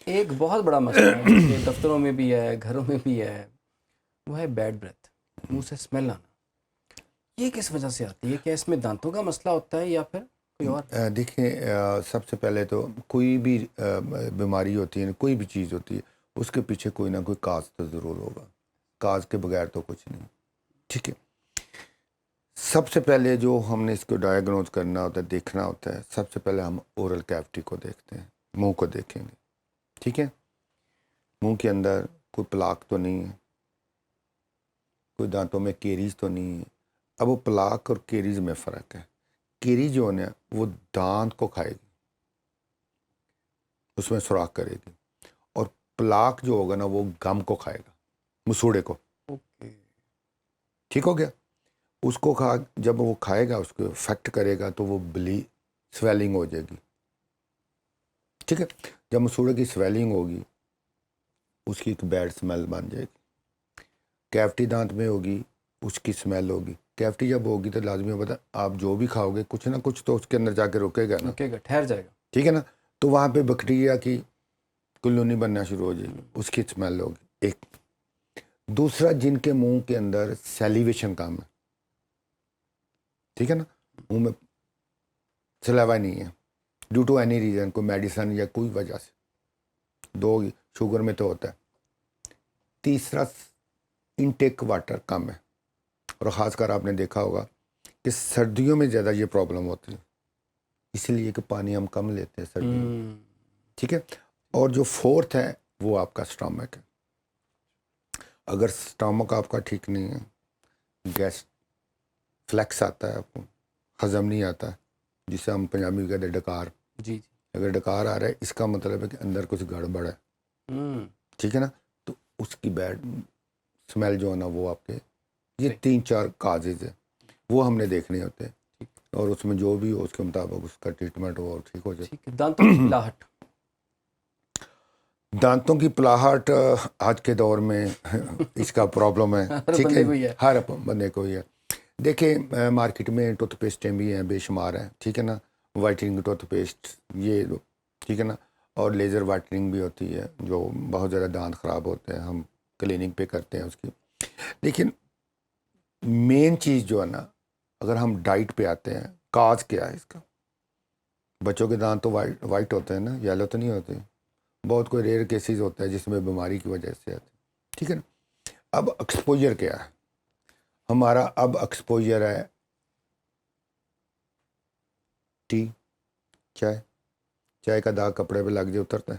ایک بہت بڑا مسئلہ ہے کہ دفتروں میں بھی ہے، گھروں میں بھی ہے، وہ ہے بیڈ بریتھ، منہ سے اسمیل آنا. یہ کس وجہ سے آتی ہے؟ کیا اس میں دانتوں کا مسئلہ ہوتا ہے یا پھر کوئی اور؟ دیکھیں، سب سے پہلے تو کوئی بھی بیماری ہوتی ہے، کوئی بھی چیز ہوتی ہے، اس کے پیچھے کوئی نہ کوئی کاز تو ضرور ہوگا. کاز کے بغیر تو کچھ نہیں. ٹھیک ہے، سب سے پہلے جو ہم نے اس کو ڈائیگنوز کرنا ہوتا ہے، دیکھنا ہوتا ہے، سب سے پہلے ہم اورل کیوٹی کو دیکھتے ہیں، منہ کو دیکھیں گے. ٹھیک ہے، منہ کے اندر کوئی پلاک تو نہیں ہے، کوئی دانتوں میں کیریز تو نہیں ہے. اب وہ پلاک اور کیریز میں فرق ہے. کیری جو ہے وہ دانت کو کھائے گی، اس میں سوراخ کرے گی، اور پلاک جو ہوگا نا وہ گم کو کھائے گا، مسوڑے کو. اوکے. ٹھیک ہو گیا. اس کو جب وہ کھائے گا، اس کو افیکٹ کرے گا تو وہ سویلنگ ہو جائے گی. ٹھیک ہے، جب مسوڑے کی سویلنگ ہوگی، اس کی ایک بیڈ سمیل بن جائے گی. کیوٹی دانت میں ہوگی، اس کی سمیل ہوگی. کیوٹی جب ہوگی تو لازمی ہوتا ہے آپ جو بھی کھاؤ گے کچھ نہ کچھ تو اس کے اندر جا کے رکے گا نا، رکے گا، ٹھہر جائے گا. ٹھیک ہے نا. تو وہاں پہ بیکٹیریا کی کلونی بننا شروع ہو جائے گی، اس کی سمیل ہوگی. ایک دوسرا، جن کے منہ کے اندر سیلیویشن کام ہے، ٹھیک ہے نا، منہ میں سلیوا نہیں ہے ڈیو ٹو اینی ریزن، کوئی میڈیسن یا کوئی وجہ سے. دو، شوگر میں تو ہوتا ہے. تیسرا، انٹیک واٹر کم ہے، اور خاص کر آپ نے دیکھا ہوگا کہ سردیوں میں زیادہ یہ پرابلم ہوتی ہے، اس لیے کہ پانی ہم کم لیتے ہیں سردیوں میں. ٹھیک ہے. اور جو فورتھ ہے وہ آپ کا اسٹامک ہے. اگر اسٹامک آپ کا ٹھیک نہیں ہے، گیس فلیکس آتا ہے، آپ کو ہضم نہیں آتا، جسے ہم پنجابی میں کہتے ہیں ڈکار. جی. اگر ڈکار آ رہا ہے، اس کا مطلب ہے کہ اندر کچھ گڑبڑ ہے. ٹھیک ہے نا. تو اس کی بیڈ اسمیل جو ہے نا وہ آپ کے، یہ 3-4 کازز ہے، وہ ہم نے دیکھنے ہوتے ہیں، اور اس میں جو بھی ہو اس کے مطابق اس کا ٹریٹمنٹ ہو اور ٹھیک ہو جائے. دانتوں کی پلاہٹ. دانتوں کی پلاہٹ آج کے دور میں اس کا پرابلم ہے. ٹھیک ہے، ہر بندے کو ہی ہے. دیکھیں، مارکیٹ میں ٹوتھ پیسٹیں بھی ہیں بے شمار ہیں، ٹھیک ہے نا، وائٹنگ ٹوتھ پیسٹ یہ، ٹھیک ہے نا، اور لیزر وائٹنگ بھی ہوتی ہے جو بہت زیادہ دانت خراب ہوتے ہیں، ہم کلینک پہ کرتے ہیں اس کی. لیکن مین چیز جو ہے نا، اگر ہم ڈائٹ پہ آتے ہیں، کاز کیا ہے اس کا؟ بچوں کے دانت تو وائٹ ہوتے ہیں نا، یلو تو نہیں ہوتے. بہت کوئی ریئر کیسز ہوتا ہے جس میں بیماری کی وجہ سے آتے. ٹھیک ہے نا. اب ایکسپوجر کیا ہے ہمارا؟ اب ایکسپوجر ہے ٹی، چائے کا داغ کپڑے پہ لگ جائے اترتا ہے.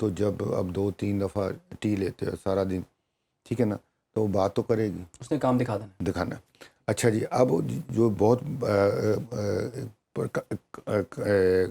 تو جب اب 2-3 دفعہ ٹی لیتے ہو سارا دن، ٹھیک ہے نا، تو وہ بات تو کرے گی، اس نے کام دکھانا. اچھا جی. اب جو بہت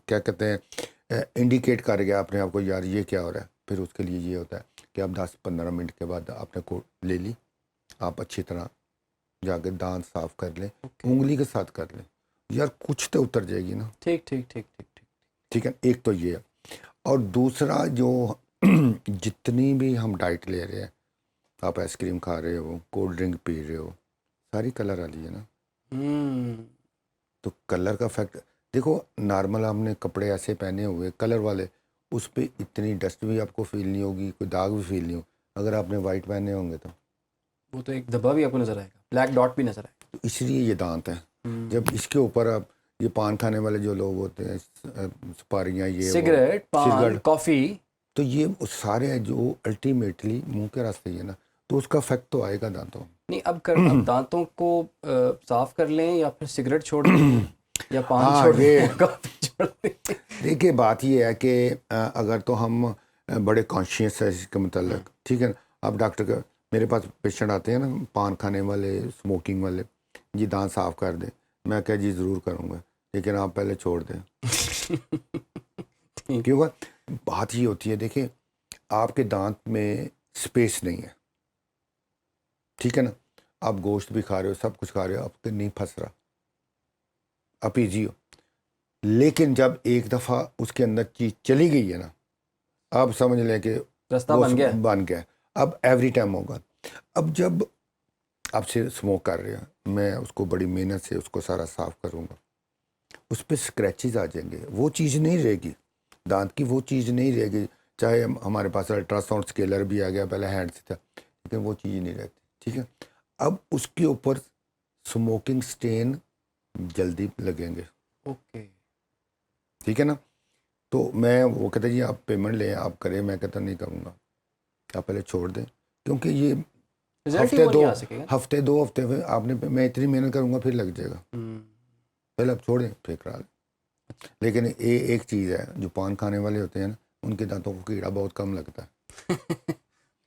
کیا کہتے ہیں انڈیکیٹ کر گیا اپنے آپ کو، یار یہ کیا ہو رہا ہے، پھر اس کے لیے یہ ہوتا ہے کہ اب 10-15 منٹ کے بعد آپ نے کو لے لی، آپ اچھی طرح جا کے دانت صاف کر لیں، انگلی کے ساتھ کر لیں، یار کچھ تو اتر جائے گی نا. ٹھیک ہے. ایک تو یہ ہے. اور دوسرا، جو جتنی بھی ہم ڈائٹ لے رہے ہیں، آپ آئس کریم کھا رہے ہو، کولڈ ڈرنک پی رہے ہو، ساری کلر والی ہے نا. تو کلر کا فیکٹ دیکھو، نارمل ہم نے کپڑے ایسے پہنے ہوئے کلر والے، اس پہ اتنی ڈسٹ بھی آپ کو فیل نہیں ہوگی، کوئی داغ بھی فیل نہیں ہوگا. اگر آپ نے وائٹ پہنے ہوں گے تو وہ تو ایک دھبا بھی آپ کو نظر آئے گا، بلیک ڈاٹ بھی نظر آئے گا. تو اس لیے یہ دانت ہے. جب اس کے اوپر آپ یہ پان کھانے والے جو لوگ ہوتے ہیں، سپاریاں، یہ سگریٹ، پان، کافی، تو یہ سارے ہیں جو الٹیمیٹلی منہ کے راستے ہی ہے نا، تو اس کا افیکٹ تو آئے گا دانتوں. نہیں، اب دانتوں کو صاف کر لیں یا پھر سگریٹ چھوڑ دیں یا پان چھوڑ دیں، کافی چھوڑ دیں. دیکھیے بات یہ ہے کہ اگر تو ہم بڑے کانشیس ہیں اس کے متعلق، ٹھیک ہے نا. اب ڈاکٹر کا میرے پاس پیشنٹ آتے ہیں نا، پان کھانے والے، اسموکنگ والے، جی دانت صاف کر دیں. میں کہا جی ضرور کروں گا، لیکن آپ پہلے چھوڑ دیں. کیوں؟ بات یہ ہوتی ہے، دیکھیں آپ کے دانت میں اسپیس نہیں ہے، ٹھیک ہے نا، آپ گوشت بھی کھا رہے ہو، سب کچھ کھا رہے ہو، آپ کے نہیں پھنس رہا، آپ ایزی ہو. لیکن جب ایک دفعہ اس کے اندر چیز چلی گئی ہے نا، آپ سمجھ لیں کہ رستہ بن گیا. اب ایوری ٹائم ہوگا. اب جب آپ سے اسموک کر رہے ہیں، میں اس کو بڑی محنت سے اس کو سارا صاف کروں گا، اس پہ اسکریچز آ جائیں گے، وہ چیز نہیں رہے گی. دانت کی وہ چیز نہیں رہے گی، چاہے ہمارے پاس الٹرا ساؤنڈ اسکیلر بھی آ گیا، پہلے ہینڈ سے تھا، لیکن وہ چیز نہیں رہتی. ٹھیک ہے. اب اس کے اوپر اسموکنگ سٹین جلدی لگیں گے. اوکے. ٹھیک ہے نا. تو میں وہ کہتا جی آپ پیمنٹ لیں آپ کریں، میں کہتا نہیں کروں گا، آپ پہلے چھوڑ دیں، کیونکہ یہ رزلٹ ہی وہ نہیں آ سکے گا. ہفتے 2 ہفتے میں آپ نے، میں اتنی محنت کروں گا پھر لگ جائے گا. پہلے آپ چھوڑیں پھر کرا لیں. لیکن ایک چیز ہے، جو پان کھانے والے ہوتے ہیں نا ان کے دانتوں کو کیڑا بہت کم لگتا ہے.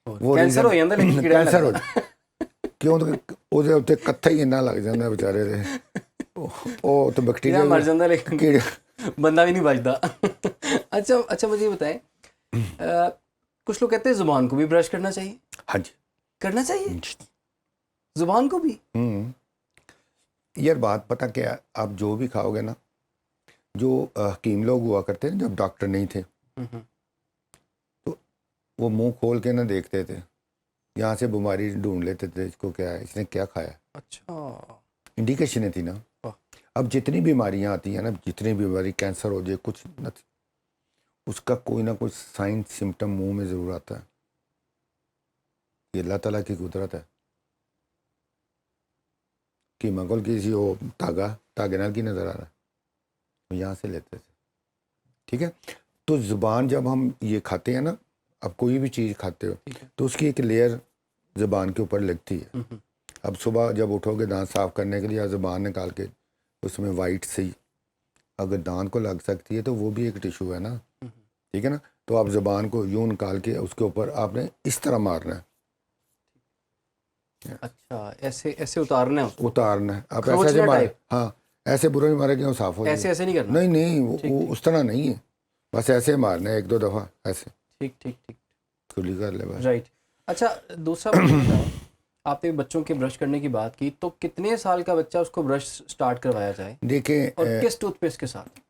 وہ کینسر ہو جاتا لیکن کیڑا کینسر ہو لگتا. کیوں وہ کتھا ہی نہ لگ جاتا بیچارے دے، وہ تو کیڑا بیکٹیریا مر جاتا لیکن کیڑے. بندہ بھی نہیں بچتا. اچھا مجھے یہ بتائیں، کچھ لوگ کہتے ہیں زبان کو بھی برش کرنا چاہیے. ہاں جی کرنا چاہیے زبان کو بھی. یار بات پتہ کیا، آپ جو بھی کھاؤ گے نا، جو حکیم لوگ ہوا کرتے ہیں جب ڈاکٹر نہیں تھے تو وہ منہ کھول کے نہ دیکھتے تھے، یہاں سے بیماری ڈھونڈ لیتے تھے، اس کو کیا ہے، اس نے کیا کھایا. اچھا. انڈیکیشنیں تھی نا. اب جتنی بیماریاں آتی ہیں نا، جتنی بیماری کینسر ہو جائے کچھ نہ، اس کا کوئی نہ کوئی سائن سمٹم منہ میں ضرور آتا ہے. یہ اللہ تعالیٰ کی قدرت ہے کہ مغل کسی وہ تاگے نال کی نظر آ رہا ہے، یہاں سے لیتے تھے. ٹھیک ہے. تو زبان جب ہم یہ کھاتے ہیں نا، اب کوئی بھی چیز کھاتے ہو تو اس کی ایک لیئر زبان کے اوپر لگتی ہے. اب صبح جب اٹھو گے دانت صاف کرنے کے لیے زبان نکال کے اس میں وائٹ سے اگر دانت کو لگ سکتی ہے تو وہ بھی ایک ٹیشو ہے نا. ٹھیک ہے نا. تو آپ زبان کو یوں نکال کے اس کے اوپر آپ نے اس طرح مارنا ہے. اچھا ایسے اتارنا ہے، اتارنا ہے. آپ ایسے مارے، ہاں ایسے برا نہیں مارے کہ وہ صاف ہو جائے. ایسے نہیں کرنا. نہیں وہ اس طرح نہیں ہے، بس ایسے مارنا ہے 1-2 دفعہ ایسے. ٹھیک کھلی کر لے بس. رائٹ. اچھا دوسرا مجھے بتائیں، آپ نے بچوں کے برش کرنے کی بات کی، تو کتنے سال کا بچہ اس کو برش سٹارٹ کروایا جائے دیکھیں، اور کس ٹوتھ پیسٹ کے ساتھ؟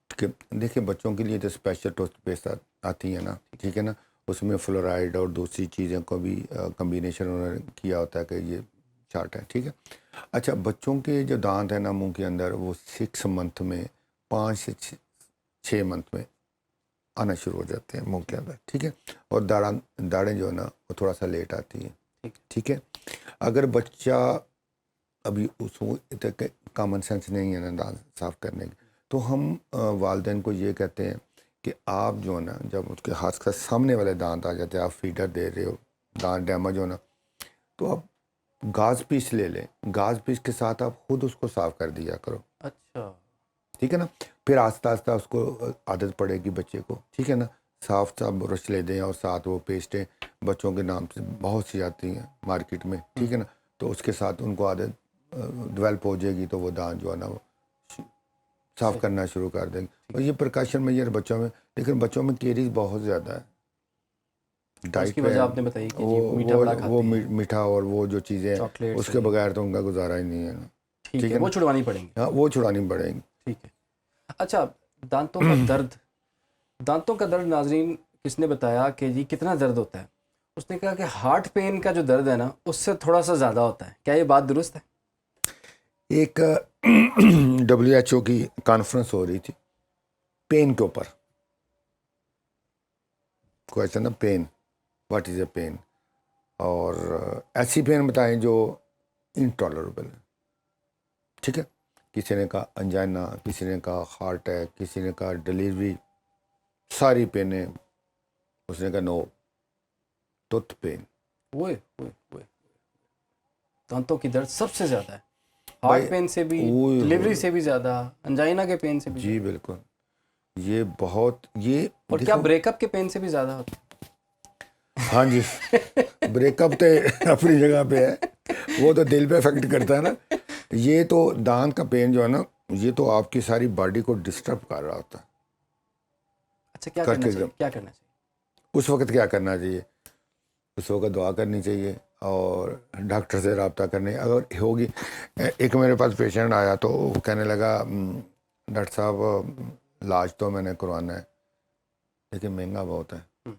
دیکھیں بچوں کے لیے تو اسپیشل ٹوتھ پیسٹ آتی ہے نا. ٹھیک ہے نا. اس میں فلورائڈ اور دوسری چیزوں کو بھی کمبینیشن انہوں نے کیا ہوتا ہے کہ یہ چارٹ ہے. ٹھیک ہے. اچھا بچوں کے جو دانت ہیں نا منہ کے اندر، وہ 6 منتھ میں 5 سے 6 منتھ میں آنا شروع ہو جاتے ہیں منہ کے اندر. ٹھیک ہے. اور داڑیں جو ہے نا وہ تھوڑا سا لیٹ آتی ہیں. ٹھیک ہے. اگر بچہ ابھی اس کو کامن سینس نہیں ہے نا دانت صاف کرنے کی، تو ہم والدین کو یہ کہتے ہیں کہ آپ جو ہے نا جب اس کے ہاتھ کا سامنے والے دانت آ جاتے ہیں، آپ فیڈر دے رہے ہو، دانت ڈیمیج ہونا، تو آپ گاز پیس لے لیں. گاز پیس کے ساتھ آپ خود اس کو صاف کر دیا کرو. اچھا. ٹھیک ہے نا. پھر آہستہ آہستہ اس کو عادت پڑے گی بچے کو. ٹھیک ہے نا. صاف برش لے دیں اور ساتھ وہ پیسٹیں بچوں کے نام سے بہت سی آتی ہیں مارکیٹ میں. ٹھیک ہے نا. تو اس کے ساتھ ان کو عادت ڈیولپ ہو جائے گی تو وہ دانت جو ہے نا وہ صاف کرنا شروع کر دیں گے. اور یہ پریکاشن میجر بچوں میں، لیکن بچوں میں کیریز بہت زیادہ ہے. ڈائٹ وجہ آپ نے بتائی کہ وہ میٹھا اور وہ جو چیزیں اس کے بغیر تو ان کا گزارا ہی نہیں ہے. ٹھیک ہے. وہ چھڑوانی پڑیں گی. ہاں وہ چھڑانی پڑیں گی. ٹھیک ہے. اچھا دانتوں کا درد ناظرین کس نے بتایا کہ جی کتنا درد ہوتا ہے؟ اس نے کہا کہ ہارٹ پین کا جو درد ہے نا اس سے تھوڑا سا زیادہ ہوتا ہے. کیا یہ بات درست ہے؟ ایک WHO کی کانفرنس ہو رہی تھی پین کے اوپر. Question pen, what is a pen, اور ایسی پین بتائیں جو انٹالریبل ہے. ٹھیک ہے. کسی نے کہا انجائنا، کسی نے کہا ہارٹ اٹیک، کسی نے کہا ڈلیوری، ساری پینیں. اس نے کہا نو، ٹوتھ پین. دانتوں کی درد سب سے زیادہ ہے، ہارٹ پین سے بھی، ڈلیوری سے بھی زیادہ، انجائنا کے پین سے بھی. جی بالکل. یہ بہت یہ اور کیا بریک اپ کے پین سے بھی زیادہ ہوتا ہے؟ ہاں جی. بریک اپ تو اپنی جگہ پہ ہے، وہ تو دل پہ افیکٹ کرتا ہے نا. یہ تو دانت کا پین جو ہے نا، یہ تو آپ کی ساری باڈی کو ڈسٹرب کر رہا ہوتا ہے. اچھا کیا کرنا چاہیے؟ اس وقت کیا کرنا چاہیے؟ اس وقت دعا کرنی چاہیے اور ڈاکٹر سے رابطہ کرنے اگر ہوگی. ایک میرے پاس پیشنٹ آیا تو وہ کہنے لگا ڈاکٹر صاحب علاج تو میں نے کروانا ہے لیکن مہنگا بہت ہے.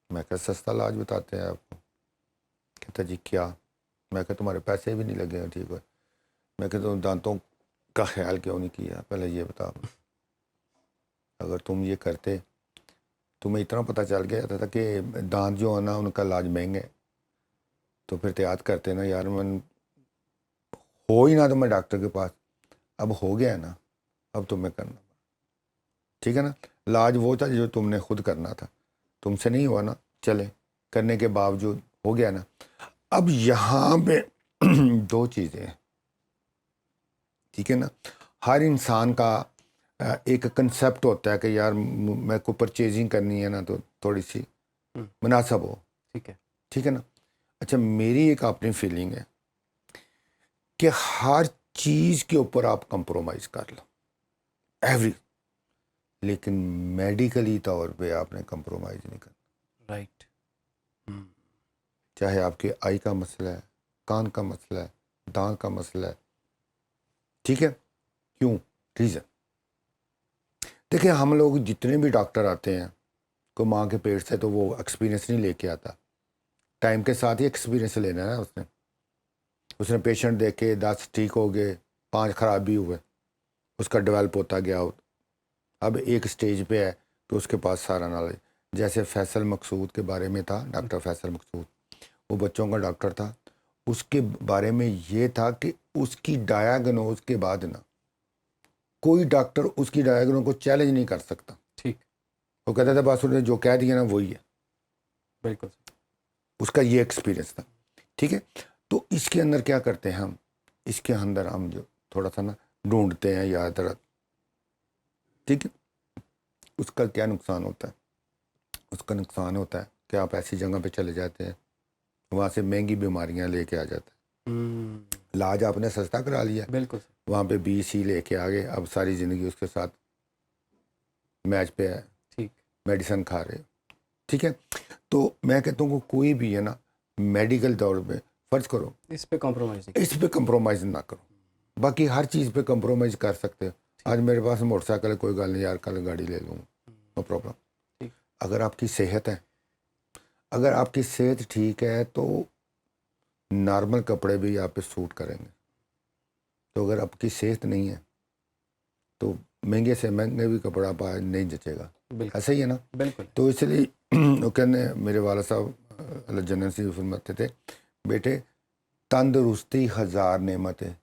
میں کہ سستا علاج بتاتے ہیں آپ کو. کہتا جی کیا؟ میں کہ تمہارے پیسے بھی نہیں لگے ہیں. ٹھیک ہے. میں کہ تم دانتوں کا خیال کیوں نہیں کیا؟ پہلے یہ بتا. اگر تم یہ کرتے تمہیں اتنا پتہ چل گیا تھا کہ دانت جو ہے نا ان کا علاج مہنگا ہے، تو پھر احتیاط کرتے نا یار، من ہو ہی نہ تو میں ڈاکٹر کے پاس، اب ہو گیا ہے نا، اب تمہیں کرنا، ٹھیک ہے نا. علاج وہ تھا جو تم نے خود کرنا تھا، تم سے نہیں ہوا نا، چلے کرنے کے باوجود ہو گیا نا. اب یہاں پہ دو چیزیں ہیں، ٹھیک ہے نا. ہر انسان کا ایک کنسیپٹ ہوتا ہے کہ یار میں کو پرچیزنگ کرنی ہے نا تو تھوڑی سی مناسب ہو، ٹھیک ہے. ٹھیک ہے نا. اچھا میری ایک اپنی فیلنگ ہے کہ ہر چیز کے اوپر آپ کمپرومائز کر لو، ایوری، لیکن میڈیکلی طور پہ آپ نے کمپرومائز نہیں کرنا. رائٹ. چاہے آپ کے آئی کا مسئلہ ہے، کان کا مسئلہ ہے، دانت کا مسئلہ ہے، ٹھیک ہے. کیوں؟ ریزن دیکھیں، ہم لوگ جتنے بھی ڈاکٹر آتے ہیں، کوئی ماں کے پیٹ سے تو وہ ایکسپیرینس نہیں لے کے آتا، ٹائم کے ساتھ ہی ایکسپیرینس لینا ہے نا. اس نے پیشنٹ دیکھے 10 ٹھیک ہو گئے، 5 خراب بھی ہوئے، اس کا ڈیولپ ہوتا گیا. اب ایک سٹیج پہ ہے تو اس کے پاس سارا نالج. جیسے فیصل مقصود کے بارے میں تھا، ڈاکٹر فیصل مقصود، وہ بچوں کا ڈاکٹر تھا. اس کے بارے میں یہ تھا کہ اس کی ڈایاگنوز کے بعد نا کوئی ڈاکٹر اس کی ڈایاگنوز کو چیلنج نہیں کر سکتا. ٹھیک. وہ کہتا تھا بس انہوں نے جو کہہ دیا نا وہی ہے. بالکل. اس کا یہ ایکسپیرینس تھا، ٹھیک ہے. تو اس کے اندر کیا کرتے ہیں ہم، اس کے اندر ہم جو تھوڑا سا نا ڈھونڈتے ہیں یاد رکھ، ٹھیک ہے. اس کا کیا نقصان ہوتا ہے؟ اس کا نقصان ہوتا ہے کہ آپ ایسی جگہ پہ چلے جاتے ہیں، وہاں سے مہنگی بیماریاں لے کے آ جاتے ہیں. علاج آپ نے سستا کرا لیا، بالکل. وہاں پہ 20 ہی لے کے آ گئے، اب ساری زندگی اس کے ساتھ میچ پہ ہے، ٹھیک. میڈیسن کھا رہے، ٹھیک ہے. تو میں کہتا ہوں کہ کوئی بھی ہے نا میڈیکل طور پہ فرض کرو اس پہ کمپرومائز. اس پہ کمپرومائز نہ کرو. باقی ہر چیز پہ کمپرومائز کر سکتے ہو. آج میرے پاس موٹر سائیکل ہے، کوئی گل نہیں یار، کل گاڑی لے لوں، نو پرابلم. اگر آپ کی صحت ہے، اگر آپ کی صحت ٹھیک ہے تو نارمل کپڑے بھی آپ پہ سوٹ کریں گے. تو اگر آپ کی صحت نہیں ہے تو مہنگے سے مہنگے بھی کپڑا پا نہیں جچے گا. ایسا ہی ہے نا. بالکل. تو اس لیے وہ کہنے میرے والد صاحب اللہ جنت سے فرماتے تھے، بیٹے تندرستی 1000 نعمت ہے،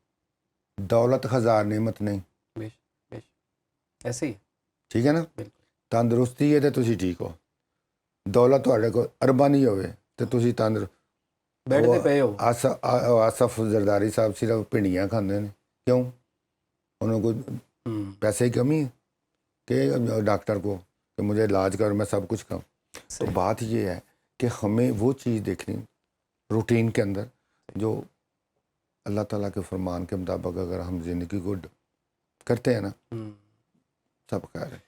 دولت 1000 نعمت نہیں. ایسے ہی. ٹھیک ہے نا. بالکل. تندرستی ہے تو تسی ٹھیک ہو، دولت تھوڑے کو ارباں نہیں ہوئے تو تسی بیٹھتے پے ہو. آصف زرداری صاحب صرف پنڈیاں کھاندے ہیں، کیوں؟ انہوں کو پیسے کی کمی ہے کہ ڈاکٹر کو کہ مجھے علاج کر میں سب کچھ کھاؤں. تو بات یہ ہے کہ ہمیں وہ چیز دیکھنی روٹین کے اندر جو اللہ تعالیٰ کے فرمان کے مطابق اگر ہم زندگی کو کرتے ہیں نا، سب خیر ہے.